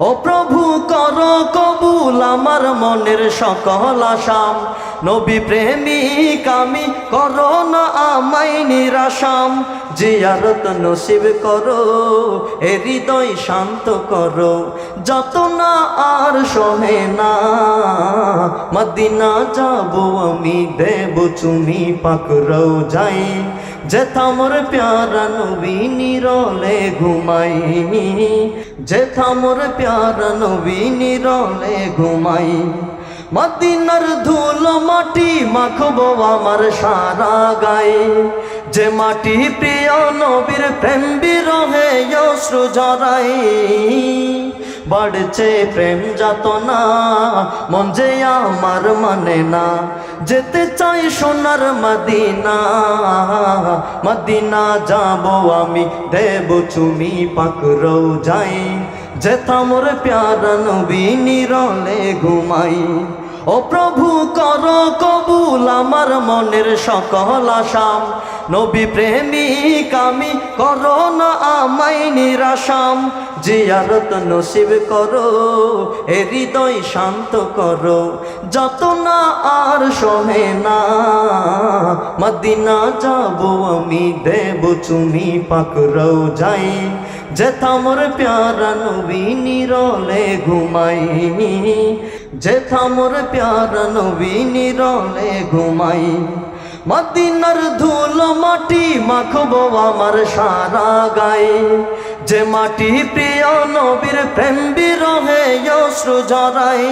ও প্রভু করো কবুল আমার মনের সকল আশাম, নবী প্রেমিক আমি, করো না আমায় নিরাশাম। জিয়ারত নসিব করো, এ হৃদয় শান্ত করো, যত না আর সহে না। মদিনা যাব আমি, দেব চুমি পাক রওজায়, যেথা মোর প্যারা নবী নিরলে ঘুমাই, যেথা মোর প্যারা নবী নিরলে ঘুমাই। মদিনার ধুল মাটি মাখবো আমার সারা গায়ে, যে মাটি প্রিয় নবীর প্রেম বিরহে অশ্রু ঝরাই। বাড়ছে প্রেম যাতনা, মন যে আমার মানে না, যেতে চাই সোনার মদিনা। মদিনা যাব আমি, দেব চুমি পাক রওজায়, যেথা মোর প্যারা নবী নিরলে ঘুমাই। ও প্রভু করো কবুল আমার মনের সকল আশাম, নবী প্রেমিক আমি, করো না আমায় নিরাশাম। জিয়ারত নসিব করো, এ হৃদয় শান্ত করো, যত না আর সহে না। মদিনা যাব আমি, দেব চুমি পাক রওজায়, যেথা মোর প্যারা নবী নিরলে ঘুমাই, যেথা মোর প্যারা নবী নিরলে ঘুমাই। মদিনার ধুল মাটি মাখবো আমার সারা গায়ে, যে মাটি প্রিয় নবীর প্রেম বিরহে অশ্রু ঝরাই।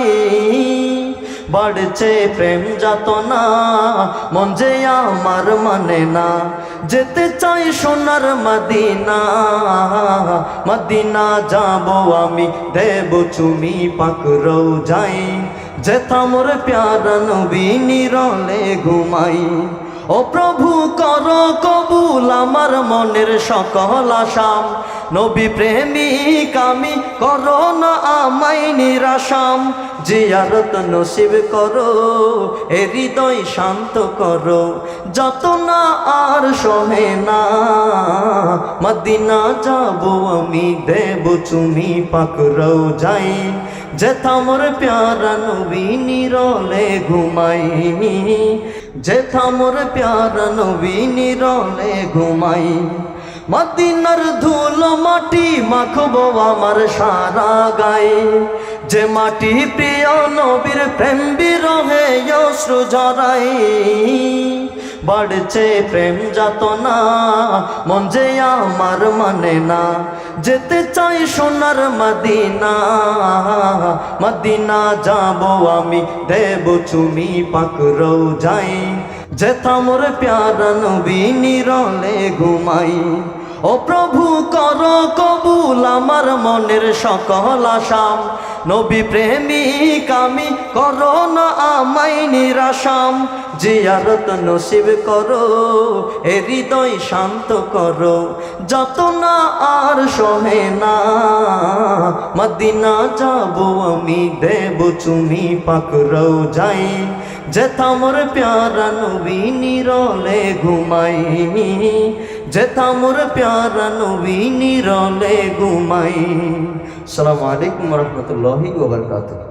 বাড়ছে প্রেম যাতনা, মন যে আমার মানে না, যেতে চাই সোনার মদিনা। মদিনা যাব আমি, দেব চুমি পাক রওজায়, যেথা মোর প্যারা নবী নিরলে ঘুমাই। ও প্রভু করো কবুল আমার মনের সকল আশাম, নবী প্রেমিক আমি, করো না আমায় নিরাশাম। জিয়ারত নসিব করো, এ হৃদয় শান্ত করো, যত না আর সহে না। মদিনা যাব আমি, দেব চুমি পাক রওজায়, যেথা মোর প্যারা নবী নিরলে ঘুমাই, যেথা মোর প্যারা নবী নিরলে ঘুমাই। মদিনার ধুল মাটি মাখবো আমার সারা গায়ে, যে মাটি প্রিয় নবীর প্রেম বিরহে অশ্রু ঝরাই। বাড়ছে প্রেম যাতনা, মন যে আমার মানে না, যেতে চাই সোনার মদিনা। মদিনা যাব আমি, দেব চুমি পাক রওজায়, যেথা মোর প্যারা নবী নিরলে ঘুমাই। ও প্রভু করো কবুল আমার মনের সকল আশাম, নবী প্রেমিক আমি, করো না আমায় নিরাশাম। জিয়ারত নসিব করো, এ হৃদয় শান্ত করো, যত না আর সহে না। মদিনা যাব আমি, দেব চুমি পাক রওজায়, যেথা মোর প্যারা নবী নিরলে ঘুমাই, যেথা মোর প্যারা নবী নিরলে ঘুমাই। আসসালামু আলাইকুম ওয়া রাহমাতুল্লাহি ওয়া বারাকাতুহু।